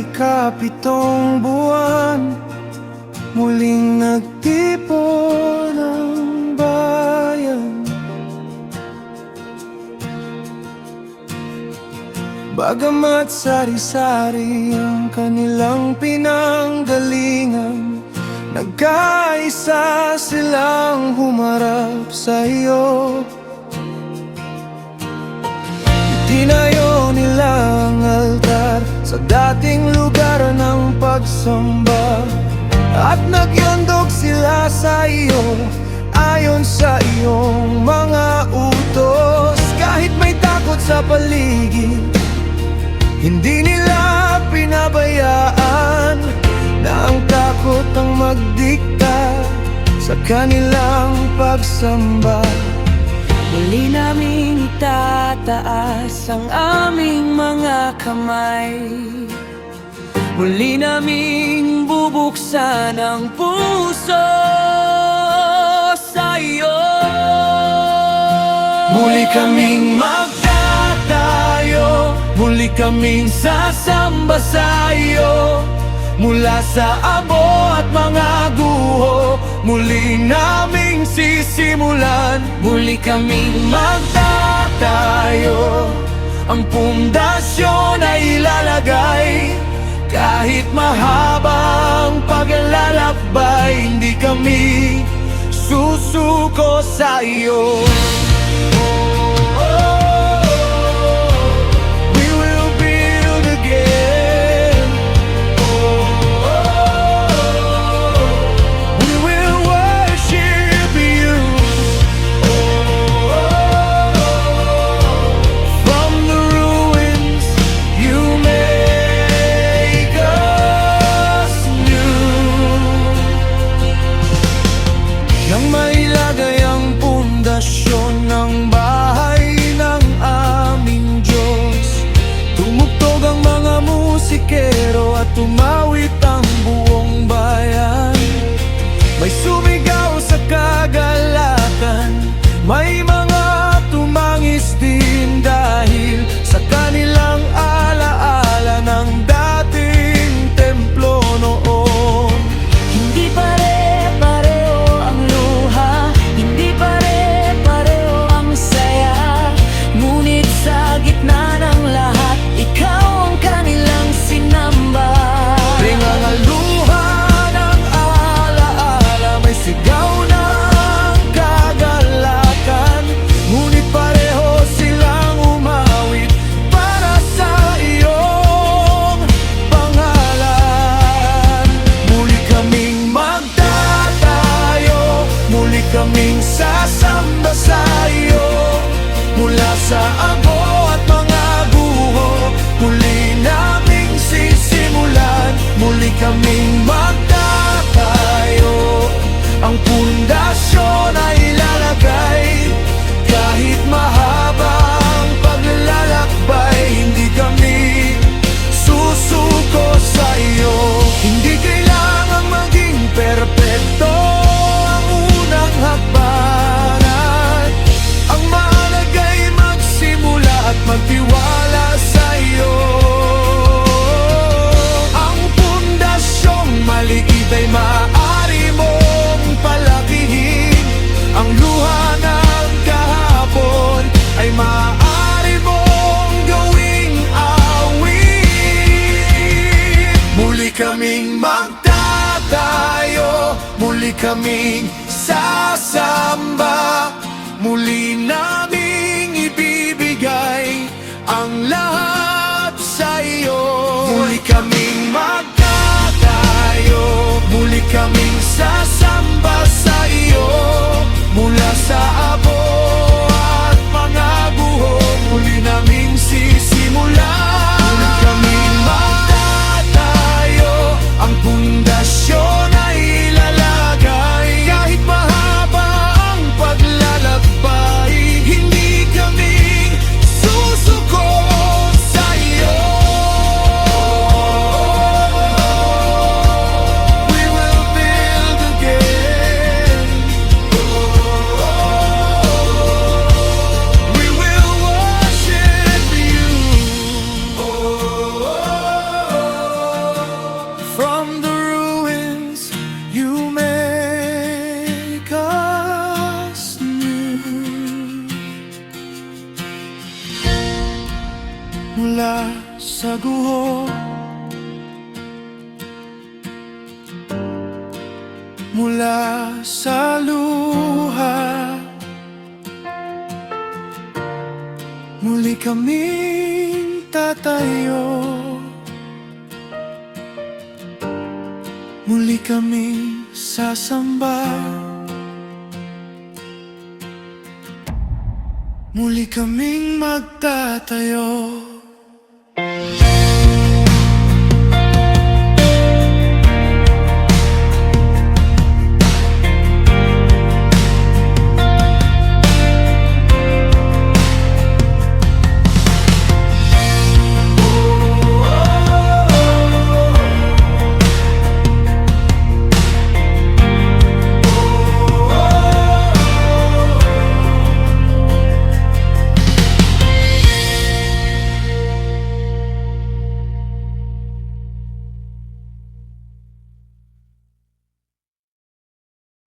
ikapitong buwan, muling nagtipon ang bayan. Bagamat sari-sari ang kanilang pinanggalingan, nagkaisa silang humarap sa iyo. Itinayo nila ang altar sa dating lugar ng pagsamba, at nagyandog sila sa iyo ayon sa iyong mga utos. Kahit may takot sa paligid, hindi nila pinabayaan na ang takot ang magdikta sa kanilang pagsamba. Muli naming itataas ang aming mga kamay, muli naming bubuksan ang puso sa iyo. Muli kaming magtatayo, muli kaming sasamba sa iyo. Mula sa abo at mga guho, muli naming sisimulan. Muli kaming magtatayo, ang pundasyon ay ilalagay. Kahit mahabang paglalakbay, hindi kami susuko sa iyo. Nang mailagay ang pundasyon ng bahay ng aming Diyos, tumugtog ang mga musikero at tumawit ang buong bayan. May sumigaw sa kagalakan, may mga tumangis din dahil sa kanilang alaala ng dating templo noon. Hindi pare-pareho ang luha, hindi pare-pareho ang saya, ngunit sa gitna ng lahat, ikaw ang kanilang sinamba. Pinangaluha ng alaala, may sigaw ng kagalakan, ngunit pareho silang umawit para sa iyong pangalan. Muli kaming magtatayo, muli kaming sasamba sa iyo. Mula sa abo at mga guho, muli naming sisimulan. Muli kaming magtatayo, ang pundasyon ay ilalagay. Kahit mahaba ang paglalakbay, hindi kami susuko sa iyo. Hindi kailangang maging perpekto ang unang hakbanan, ang mahalaga ay magsimula at magtiwala sa iyo. Ang pundasyong maliit ay maaari mong palakihin, ang luha ng kahapon ay maaari mong gawing awit. Muli kaming magtatayo, muli kaming sasamba, muli naming ibibigay ang lahat sa iyo. Muli kaming magtatayo, muli kaming sasamba sa iyo. Mula sa abo at mga guho, muli naming sisimulan. Muli kaming magtatayo, ang pundasyon ay ilalagay. Kahit mahaba ang paglalakbay, hindi kami susuko sa iyo. We will build again. mula sa guho, mula sa luha. Muli kaming tatayo, muli kaming sasamba, muli kaming magtatayo.